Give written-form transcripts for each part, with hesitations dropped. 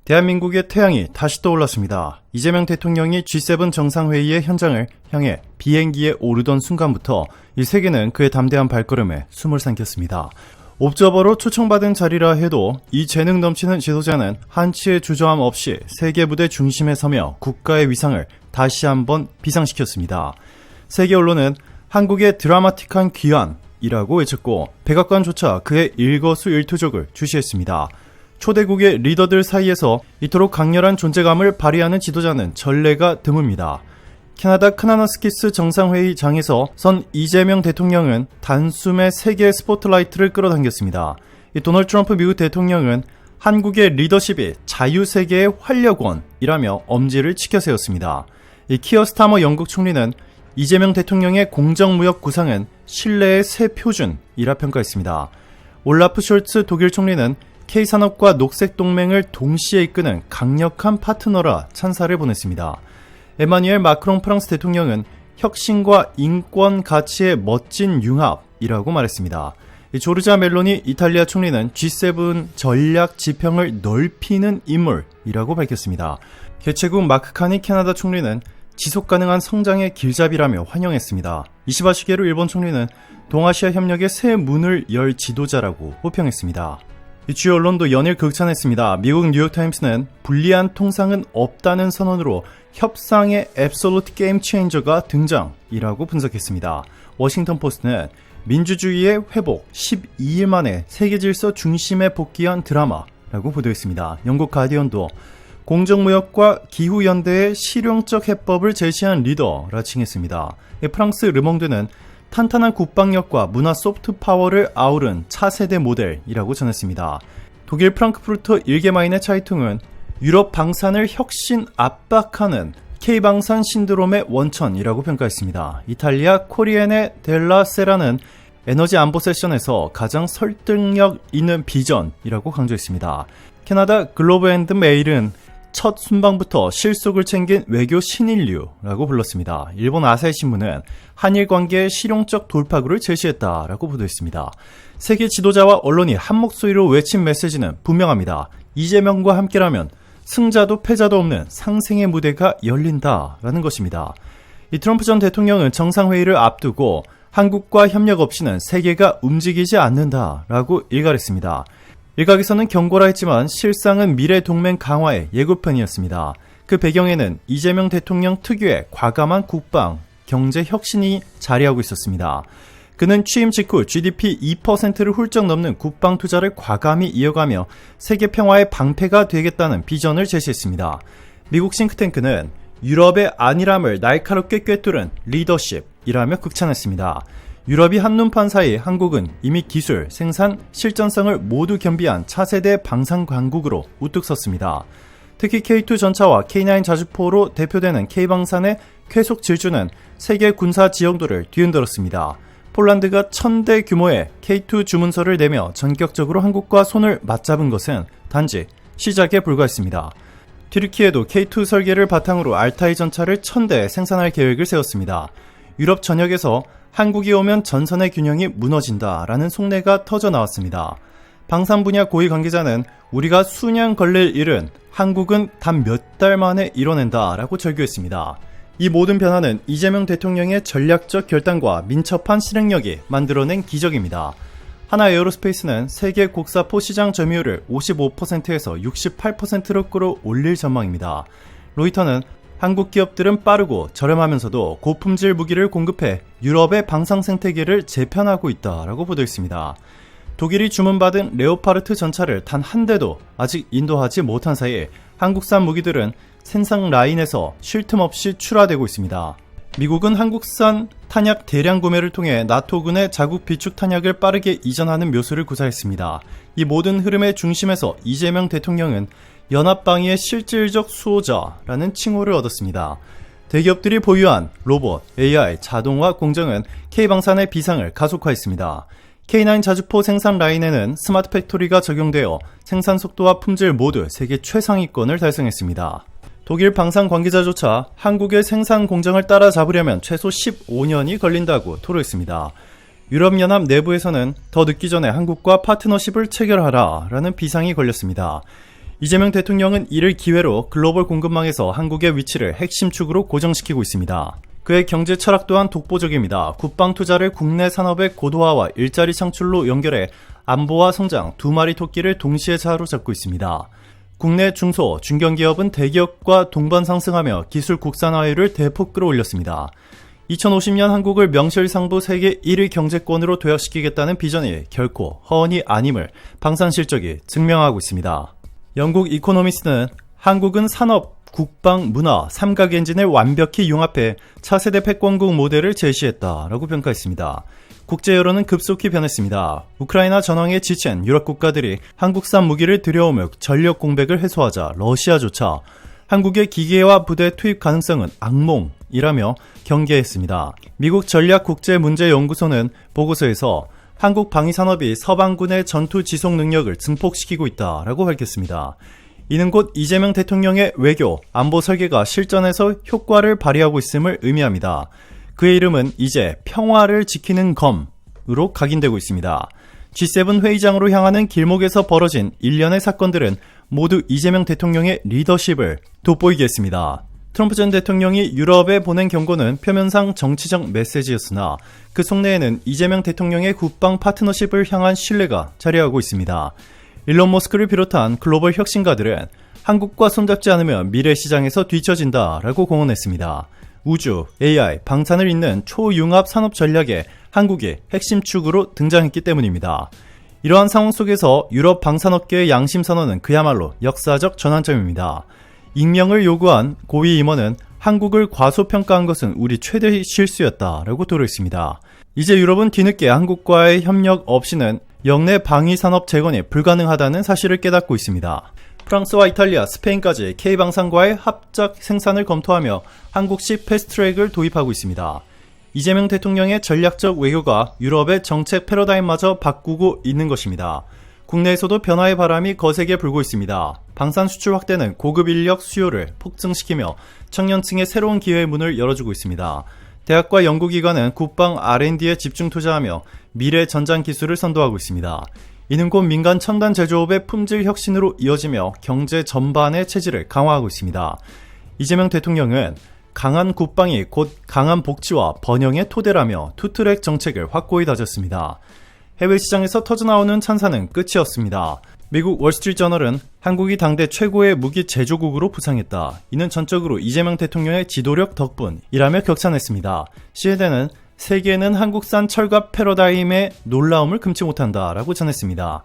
대한민국의 태양이 다시 떠올랐습니다. 이재명 대통령이 G7 정상회의의 현장을 향해 비행기에 오르던 순간부터 이 세계는 그의 담대한 발걸음에 숨을 삼켰습니다. 옵저버로 초청받은 자리라 해도 이 재능 넘치는 지도자는 한치의 주저함 없이 세계 무대 중심에 서며 국가의 위상을 다시 한번 비상시켰습니다. 세계 언론은 한국의 드라마틱한 귀환이라고 외쳤고 백악관조차 그의 일거수일투족을 주시했습니다. 초대국의 리더들 사이에서 이토록 강렬한 존재감을 발휘하는 지도자는 전례가 드뭅니다. 캐나다 크나너스키스 정상회의장에서 선 이재명 대통령은 단숨에 세계의 스포트라이트를 끌어당겼습니다. 도널드 트럼프 미국 대통령은 한국의 리더십이 자유세계의 활력원이라며 엄지를 치켜세웠습니다. 키어 스타머 영국 총리는 이재명 대통령의 공정무역 구상은 신뢰의 새 표준이라 평가했습니다. 올라프 숄츠 독일 총리는 K산업과 녹색동맹을 동시에 이끄는 강력한 파트너라 찬사를 보냈습니다. 에마뉘엘 마크롱 프랑스 대통령은 혁신과 인권 가치의 멋진 융합이라고 말했습니다. 조르자 멜로니 이탈리아 총리는 G7 전략 지평을 넓히는 인물이라고 밝혔습니다. 개최국 마크 카니 캐나다 총리는 지속가능한 성장의 길잡이라며 환영했습니다. 이시바 시게루 일본 총리는 동아시아 협력의 새 문을 열 지도자라고 호평했습니다. 주요 언론도 연일 극찬했습니다. 미국 뉴욕타임스는 불리한 통상은 없다는 선언으로 협상의 앱솔루트 게임 체인저가 등장이라고 분석했습니다. 워싱턴 포스트는 민주주의의 회복 12일 만에 세계 질서 중심에 복귀한 드라마라고 보도했습니다. 영국 가디언도 공정무역과 기후연대의 실용적 해법을 제시한 리더라 칭했습니다. 프랑스 르몽드는 탄탄한 국방력과 문화 소프트파워를 아우른 차세대 모델이라고 전했습니다. 독일 프랑크푸르트 일게마인의 차이퉁은 유럽 방산을 혁신 압박하는 K방산 신드롬의 원천이라고 평가했습니다. 이탈리아 코리에네 델라 세라는 에너지 안보 세션에서 가장 설득력 있는 비전이라고 강조했습니다. 캐나다 글로브 앤드 메일은 첫 순방부터 실속을 챙긴 외교 신인류라고 불렀습니다. 일본 아사히 신문은 한일 관계의 실용적 돌파구를 제시했다라고 보도했습니다. 세계 지도자와 언론이 한 목소리로 외친 메시지는 분명합니다. 이재명과 함께라면 승자도 패자도 없는 상생의 무대가 열린다라는 것입니다. 이 트럼프 전 대통령은 정상회의를 앞두고 한국과 협력 없이는 세계가 움직이지 않는다라고 일갈했습니다. 일각에서는 경고라 했지만 실상은 미래 동맹 강화의 예고편이었습니다. 그 배경에는 이재명 대통령 특유의 과감한 국방, 경제 혁신이 자리하고 있었습니다. 그는 취임 직후 GDP 2%를 훌쩍 넘는 국방 투자를 과감히 이어가며 세계 평화의 방패가 되겠다는 비전을 제시했습니다. 미국 싱크탱크는 유럽의 안일함을 날카롭게 꿰뚫은 리더십이라며 극찬했습니다. 유럽이 한눈판 사이 한국은 이미 기술, 생산, 실전성을 모두 겸비한 차세대 방산 강국으로 우뚝 섰습니다. 특히 K2 전차와 K9 자주포로 대표되는 K방산의 쾌속 질주는 세계 군사 지형도를 뒤흔들었습니다. 폴란드가 1000대 규모의 K2 주문서를 내며 전격적으로 한국과 손을 맞잡은 것은 단지 시작에 불과했습니다. 튀르키예도 K2 설계를 바탕으로 알타이 전차를 1000대 생산할 계획을 세웠습니다. 유럽 전역에서 한국이 오면 전선의 균형이 무너진다라는 속내가 터져 나왔습니다. 방산 분야 고위 관계자는 우리가 수년 걸릴 일은 한국은 단 몇 달 만에 이뤄낸다라고 절규했습니다. 이 모든 변화는 이재명 대통령의 전략적 결단과 민첩한 실행력이 만들어낸 기적입니다. 하나 에어로스페이스는 세계 곡사포 시장 점유율을 55%에서 68%로 끌어올릴 전망입니다. 로이터는 한국 기업들은 빠르고 저렴하면서도 고품질 무기를 공급해 유럽의 방산 생태계를 재편하고 있다라고 보도했습니다. 독일이 주문받은 레오파르트 전차를 단 한 대도 아직 인도하지 못한 사이에 한국산 무기들은 생산 라인에서 쉴 틈 없이 출하되고 있습니다. 미국은 한국산 탄약 대량 구매를 통해 나토군의 자국 비축 탄약을 빠르게 이전하는 묘수를 구사했습니다. 이 모든 흐름의 중심에서 이재명 대통령은 연합방위의 실질적 수호자라는 칭호를 얻었습니다. 대기업들이 보유한 로봇, AI, 자동화 공정은 K방산의 비상을 가속화했습니다. K9 자주포 생산 라인에는 스마트 팩토리가 적용되어 생산 속도와 품질 모두 세계 최상위권을 달성했습니다. 독일 방산 관계자조차 한국의 생산 공정을 따라잡으려면 최소 15년이 걸린다고 토로했습니다. 유럽연합 내부에서는 더 늦기 전에 한국과 파트너십을 체결하라 라는 비상이 걸렸습니다. 이재명 대통령은 이를 기회로 글로벌 공급망에서 한국의 위치를 핵심 축으로 고정시키고 있습니다. 그의 경제 철학 또한 독보적입니다. 국방 투자를 국내 산업의 고도화와 일자리 창출로 연결해 안보와 성장 두 마리 토끼를 동시에 사로잡고 있습니다. 국내 중소, 중견기업은 대기업과 동반 상승하며 기술 국산화율을 대폭 끌어올렸습니다. 2050년 한국을 명실상부 세계 1위 경제권으로 도약시키겠다는 비전이 결코 허언이 아님을 방산실적이 증명하고 있습니다. 영국 이코노미스트는 한국은 산업, 국방, 문화, 삼각 엔진을 완벽히 융합해 차세대 패권국 모델을 제시했다라고 평가했습니다. 국제 여론은 급속히 변했습니다. 우크라이나 전황에 지친 유럽 국가들이 한국산 무기를 들여오며 전력 공백을 해소하자 러시아조차 한국의 기계화 부대 투입 가능성은 악몽이라며 경계했습니다. 미국 전략국제문제연구소는 보고서에서 한국 방위산업이 서방군의 전투 지속 능력을 증폭시키고 있다라고 밝혔습니다. 이는 곧 이재명 대통령의 외교, 안보 설계가 실전에서 효과를 발휘하고 있음을 의미합니다. 그의 이름은 이제 평화를 지키는 검으로 각인되고 있습니다. G7 회의장으로 향하는 길목에서 벌어진 일련의 사건들은 모두 이재명 대통령의 리더십을 돋보이게 했습니다. 트럼프 전 대통령이 유럽에 보낸 경고는 표면상 정치적 메시지였으나 그 속내에는 이재명 대통령의 국방 파트너십을 향한 신뢰가 자리하고 있습니다. 일론 머스크를 비롯한 글로벌 혁신가들은 한국과 손잡지 않으면 미래 시장에서 뒤처진다라고 공언했습니다. 우주, AI, 방산을 잇는 초융합 산업 전략에 한국이 핵심 축으로 등장했기 때문입니다. 이러한 상황 속에서 유럽 방산업계의 양심 선언은 그야말로 역사적 전환점입니다. 익명을 요구한 고위 임원은 한국을 과소평가한 것은 우리 최대 실수였다라고 토로했습니다. 이제 유럽은 뒤늦게 한국과의 협력 없이는 역내 방위산업 재건이 불가능하다는 사실을 깨닫고 있습니다. 프랑스와 이탈리아, 스페인까지 K방산과의 합작 생산을 검토하며 한국식 패스트트랙을 도입하고 있습니다. 이재명 대통령의 전략적 외교가 유럽의 정책 패러다임마저 바꾸고 있는 것입니다. 국내에서도 변화의 바람이 거세게 불고 있습니다. 방산 수출 확대는 고급 인력 수요를 폭증시키며 청년층의 새로운 기회의 문을 열어주고 있습니다. 대학과 연구기관은 국방 R&D에 집중 투자하며 미래 전장 기술을 선도하고 있습니다. 이는 곧 민간 첨단 제조업의 품질 혁신으로 이어지며 경제 전반의 체질을 강화하고 있습니다. 이재명 대통령은 강한 국방이 곧 강한 복지와 번영의 토대라며 투트랙 정책을 확고히 다졌습니다. 해외 시장에서 터져나오는 찬사는 끝이 없습니다. 미국 월스트리트저널은 한국이 당대 최고의 무기 제조국으로 부상했다. 이는 전적으로 이재명 대통령의 지도력 덕분이라며 격찬했습니다. CNN은 세계는 한국산 철갑 패러다임의 놀라움을 금치 못한다라고 전했습니다.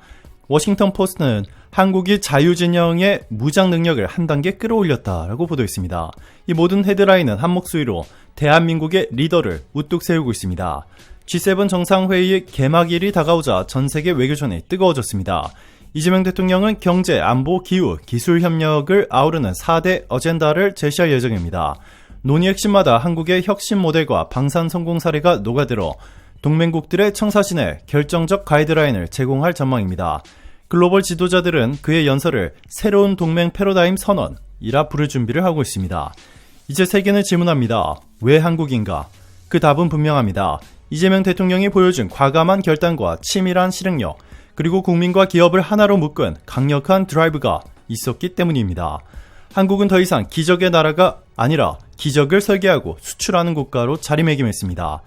워싱턴 포스트는 한국이 자유진영의 무장 능력을 한 단계 끌어올렸다라고 보도했습니다. 이 모든 헤드라인은 한 목소리로 대한민국의 리더를 우뚝 세우고 있습니다. G7 정상회의 개막일이 다가오자 전세계 외교전이 뜨거워졌습니다. 이재명 대통령은 경제, 안보, 기후, 기술 협력을 아우르는 4대 어젠다를 제시할 예정입니다. 논의 핵심마다 한국의 혁신 모델과 방산 성공 사례가 녹아들어 동맹국들의 청사진에 결정적 가이드라인을 제공할 전망입니다. 글로벌 지도자들은 그의 연설을 새로운 동맹 패러다임 선언이라 부를 준비를 하고 있습니다. 이제 세계는 질문합니다. 왜 한국인가? 그 답은 분명합니다. 이재명 대통령이 보여준 과감한 결단과 치밀한 실행력, 그리고 국민과 기업을 하나로 묶은 강력한 드라이브가 있었기 때문입니다. 한국은 더 이상 기적의 나라가 아니라 기적을 설계하고 수출하는 국가로 자리매김했습니다.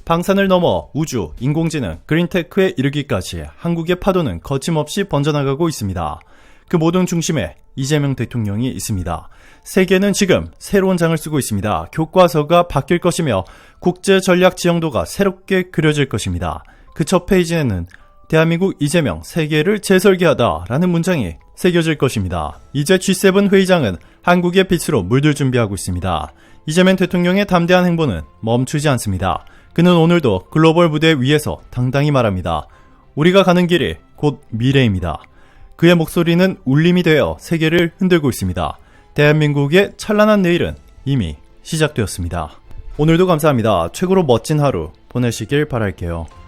방산을 넘어 우주, 인공지능, 그린테크에 이르기까지 한국의 파도는 거침없이 번져나가고 있습니다. 그 모든 중심에 이재명 대통령이 있습니다. 세계는 지금 새로운 장을 쓰고 있습니다. 교과서가 바뀔 것이며 국제 전략 지형도가 새롭게 그려질 것입니다. 그 첫 페이지에는 대한민국 이재명 세계를 재설계하다라는 문장이 새겨질 것입니다. 이제 G7 회의장은 한국의 빛으로 물들 준비하고 있습니다. 이재명 대통령의 담대한 행보는 멈추지 않습니다. 그는 오늘도 글로벌 무대 위에서 당당히 말합니다. 우리가 가는 길이 곧 미래입니다. 그의 목소리는 울림이 되어 세계를 흔들고 있습니다. 대한민국의 찬란한 내일은 이미 시작되었습니다. 오늘도 감사합니다. 최고로 멋진 하루 보내시길 바랄게요.